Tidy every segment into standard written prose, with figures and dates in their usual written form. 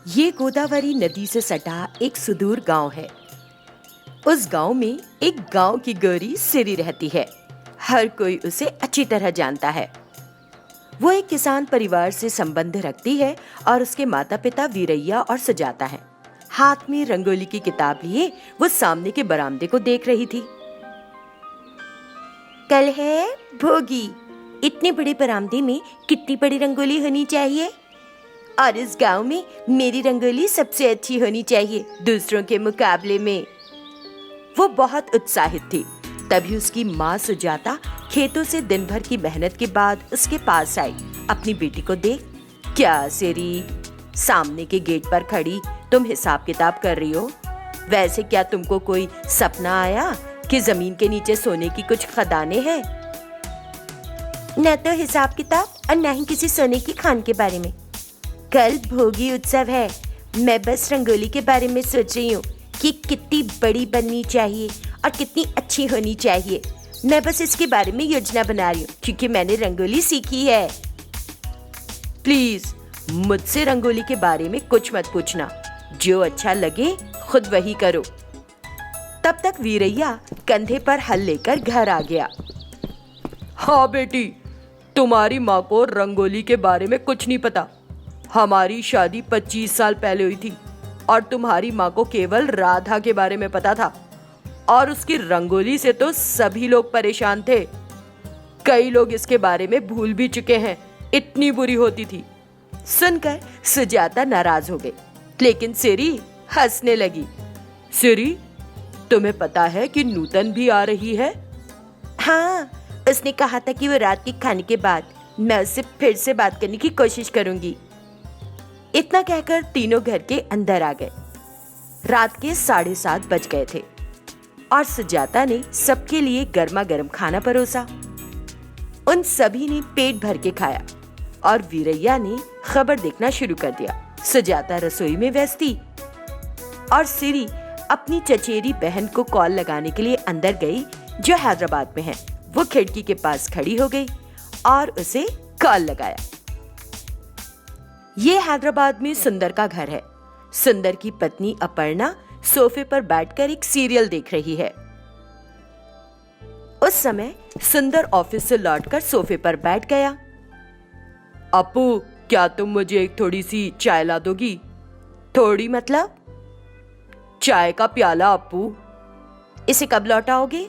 ये गोदावरी नदी से सटा एक सुदूर गांव है। उस गांव में एक गांव की गोरी सिरी रहती है। हर कोई उसे अच्छी तरह जानता है। वो एक किसान परिवार से संबंध रखती है और उसके माता पिता वीरैया और सुजाता है। हाथ में रंगोली की किताब लिए वो सामने के बरामदे को देख रही थी। कल है भोगी। इतने बड़े बरामदे में कितनी बड़ी रंगोली होनी चाहिए, और इस गांव में मेरी रंगोली सबसे अच्छी होनी चाहिए दूसरों के मुकाबले में। वो बहुत उत्साहित थी। तभी उसकी माँ सुजाता खेतों से दिन भर की मेहनत के बाद उसके पास आई। अपनी बेटी को देख, क्या सेरी, सामने के गेट पर खड़ी तुम हिसाब किताब कर रही हो? वैसे क्या तुमको कोई सपना आया कि जमीन के नीचे सोने की कुछ खदानें हैं? न तो हिसाब किताब और न ही किसी सोने की खान के बारे में। कल भोगी उत्सव है। मैं बस रंगोली के बारे में सोच रही हूँ कि कितनी बड़ी बननी चाहिए और कितनी अच्छी होनी चाहिए। मैं बस इसके बारे में योजना बना रही हूँ क्योंकि मैंने रंगोली सीखी है। प्लीज मुझसे रंगोली के बारे में कुछ मत पूछना। जो अच्छा लगे खुद वही करो। तब तक वीरैया कंधे पर हल लेकर घर आ गया। हाँ बेटी, तुम्हारी माँ को रंगोली के बारे में कुछ नहीं पता। हमारी शादी 25 साल पहले हुई थी और तुम्हारी माँ को केवल राधा के बारे में पता था, और उसकी रंगोली से तो सभी लोग परेशान थे। कई लोग इसके बारे में भूल भी चुके हैं, इतनी बुरी होती थी। सुनकर सुजाता नाराज हो गई, लेकिन सिरी हंसने लगी। सिरी, तुम्हें पता है कि नूतन भी आ रही है? हाँ, उसने कहा था कि वो रात के खाने के बाद मैं उससे फिर से बात करने की कोशिश करूंगी। इतना कहकर तीनों घर के अंदर आ गए। रात के 7:30 बज गए थे और सुजाता ने सबके लिए गर्मा गर्म खाना परोसा। उन सभी ने पेट भर के खाया और वीरैया ने खबर देखना शुरू कर दिया। सुजाता रसोई में व्यस्त थी और सिरी अपनी चचेरी बहन को कॉल लगाने के लिए अंदर गई, जो हैदराबाद में है। वो खिड़की के पास खड़ी हो गई और उसे कॉल लगाया। ये हैदराबाद में सुंदर का घर है। सुंदर की पत्नी अपर्णा सोफे पर बैठकर एक सीरियल देख रही है। उस समय सुंदर ऑफिस से लौटकर सोफे पर बैठ गया। अपू, क्या तुम मुझे एक थोड़ी सी चाय ला दोगी? थोड़ी मतलब? चाय का प्याला अपू। इसे कब लौटाओगे?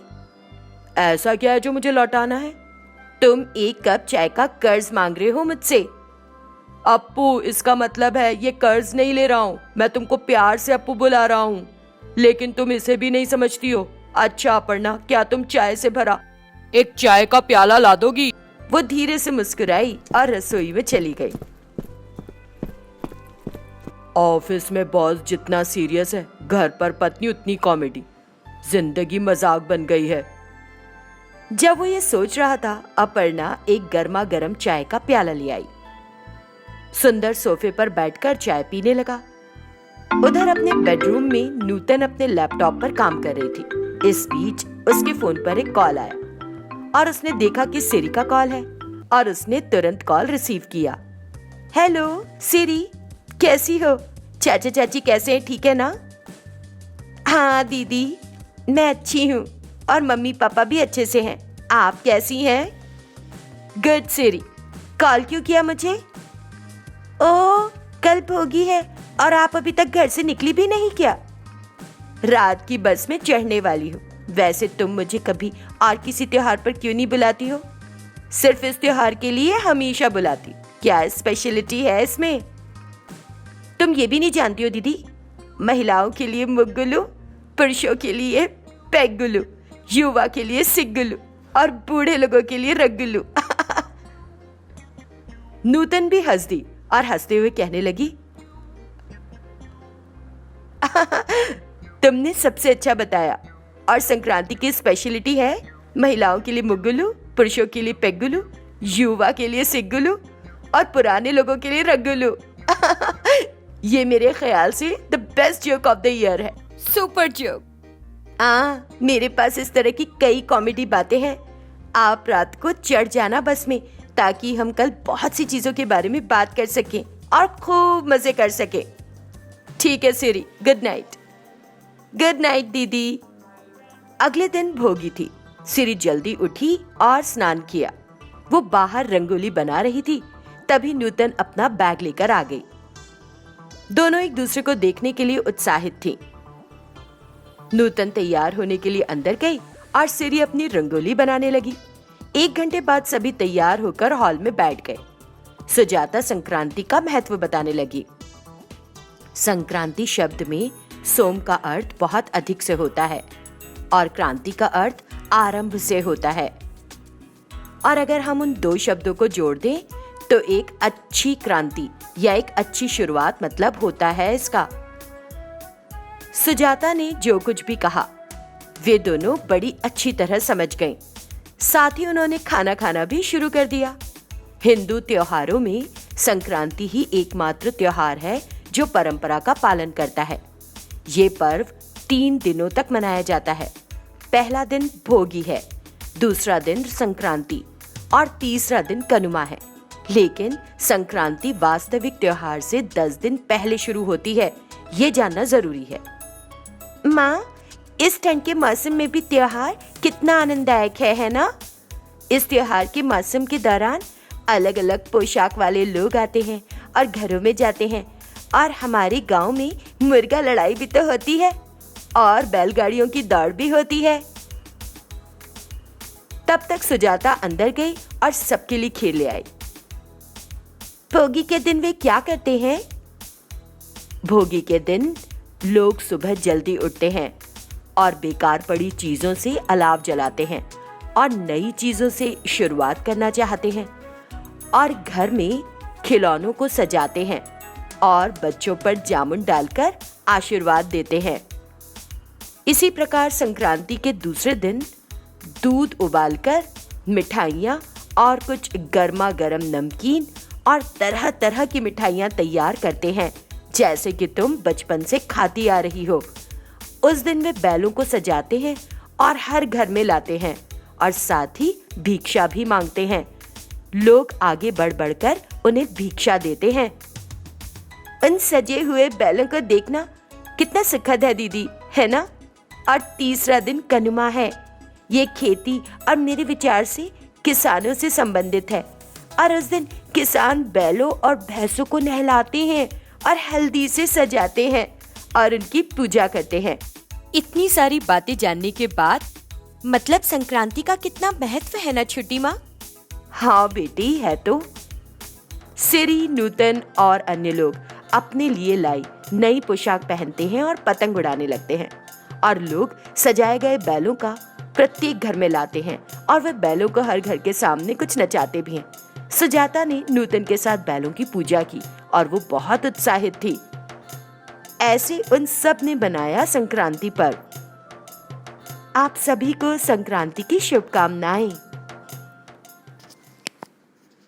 ऐसा क्या है जो मुझे लौटाना है? तुम एक कप चाय का कर्ज मांग रहे हो मुझसे। अप्पू, इसका मतलब है ये कर्ज नहीं ले रहा हूँ, मैं तुमको प्यार से अप्पू बुला रहा हूँ, लेकिन तुम इसे भी नहीं समझती हो। अच्छा अपर्णा, क्या तुम चाय से भरा एक चाय का प्याला ला दोगी? वो धीरे से मुस्कुराई और रसोई में चली गई। ऑफिस में बॉस जितना सीरियस है, घर पर पत्नी उतनी कॉमेडी। जिंदगी मजाक बन गई है। जब वो ये सोच रहा था, अपर्णा एक गर्मा गर्म चाय का प्याला ले आई। सुंदर सोफे पर बैठकर चाय पीने लगा। उधर अपने बेडरूम में नूतन अपने लैपटॉप पर काम कर रही थी। इस बीच उसके फोन पर एक कॉल आया और उसने देखा कि सिरी का कॉल है और उसने तुरंत कॉल रिसीव किया। हेलो सिरी, कैसी हो? चाचा चाची कैसे हैं, ठीक है ना? हाँ दीदी, मैं अच्छी हूँ और मम्मी पापा भी अच्छे से हैं। आप कैसी हैं? गुड सिरी, कॉल क्यों किया मुझे? ओह, कल भोगी है और आप अभी तक घर से निकली भी नहीं क्या? रात की बस में चढ़ने वाली हूँ। वैसे तुम मुझे कभी और किसी त्योहार पर क्यों नहीं बुलाती हो? सिर्फ इस त्योहार के लिए हमेशा बुलाती। क्या स्पेशलिटी है इसमें? तुम ये भी नहीं जानती हो दीदी, महिलाओं के लिए मुग्गुलू, पुरुषों के लिए पेग्गुलू, युवा के लिए सिग्गुलू और बूढ़े लोगों के लिए रग्गुलू। नूतन भी हंस दी और हंसते हुए कहने लगी, तुमने सबसे अच्छा बताया। और संक्रांति की स्पेशलिटी है महिलाओं के लिए मुग्गुलू, पुरुषों के लिए पेग्गुलू, युवा के लिए सिग्गुलू और पुराने लोगों के लिए रग्गुलू। ये मेरे ख्याल से the best joke of the year है। Super joke. मेरे पास इस तरह की कई कॉमेडी बातें हैं। आप रात को चढ़ जाना बस में, ताकि हम कल बहुत सी चीजों के बारे में बात कर सकें और खूब मजे कर सकें। ठीक है सिरी, गुड नाइट। गुड नाइट दीदी। अगले दिन भोगी थी। सिरी जल्दी उठी और स्नान किया। वो बाहर रंगोली बना रही थी, तभी नूतन अपना बैग लेकर आ गई। दोनों एक दूसरे को देखने के लिए उत्साहित थी। नूतन तैयार होने के लिए अंदर गई और सिरी अपनी रंगोली बनाने लगी। 1 घंटे बाद सभी तैयार होकर हॉल में बैठ गए। सुजाता संक्रांति का महत्व बताने लगी। संक्रांति शब्द में सोम का अर्थ बहुत अधिक से होता है और क्रांति का अर्थ आरंभ से होता है। और अगर हम उन 2 शब्दों को जोड़ दें तो एक अच्छी क्रांति या एक अच्छी शुरुआत मतलब होता है इसका। सुजाता ने जो कुछ भी कहा वे दोनों बड़ी अच्छी तरह समझ गईं। साथ ही उन्होंने खाना खाना भी शुरू कर दिया। हिंदू त्योहारों में संक्रांति ही एकमात्र त्योहार है जो परंपरा का पालन करता है। ये पर्व 3 दिनों तक मनाया जाता है। पहला दिन भोगी है, दूसरा दिन संक्रांति और तीसरा दिन कनुमा है। लेकिन संक्रांति वास्तविक त्योहार से 10 दिन पहले शुरू होती है, ये जानना जरूरी है। माँ, इस ठंड के मौसम में भी त्योहार कितना आनंददायक है ना? इस त्योहार के मौसम के दौरान अलग अलग पोशाक वाले लोग आते हैं और घरों में जाते हैं और हमारे गांव में मुर्गा लड़ाई भी तो होती है और बैलगाड़ियों की दौड़ भी होती है। तब तक सुजाता अंदर गई और सबके लिए खीर ले आई। भोगी के दिन वे क्या करते हैं? भोगी के दिन लोग सुबह जल्दी उठते हैं और बेकार पड़ी चीजों से अलाव जलाते हैं और नई चीजों से शुरुआत करना चाहते हैं और घर में खिलौनों को सजाते हैं और बच्चों पर जामुन डालकर आशीर्वाद देते हैं। इसी प्रकार संक्रांति के दूसरे दिन दूध उबालकर मिठाइयाँ और कुछ गर्मा गर्म नमकीन और तरह तरह की मिठाइयाँ तैयार करते हैं, जैसे कि तुम बचपन से खाती आ रही हो। उस दिन वे बैलों को सजाते हैं और हर घर में लाते हैं और साथ ही भिक्षा भी मांगते हैं। लोग आगे बढ़ बढ़कर उन्हें भिक्षा देते हैं। उन सजे हुए बैलों को देखना कितना सुखद है दीदी, है ना? और तीसरा दिन कनुमा है। ये खेती और मेरे विचार से किसानों से संबंधित है और उस दिन किसान बैलों और भैंसों को नहलाते हैं और हल्दी से सजाते हैं और उनकी पूजा करते हैं। इतनी सारी बातें जानने के बाद मतलब संक्रांति का कितना महत्व है ना छोटी माँ? हाँ बेटी, है तो। सिरी, नूतन और अन्य लोग अपने लिए लाई नई पोशाक पहनते हैं और पतंग उड़ाने लगते हैं और लोग सजाए गए बैलों का प्रत्येक घर में लाते हैं और वे बैलों को हर घर के सामने कुछ नचाते भी हैं। सुजाता ने नूतन के साथ बैलों की पूजा की और वो बहुत उत्साहित थी। ऐसे उन सब ने बनाया संक्रांति पर्व। आप सभी को संक्रांति की शुभकामनाएं।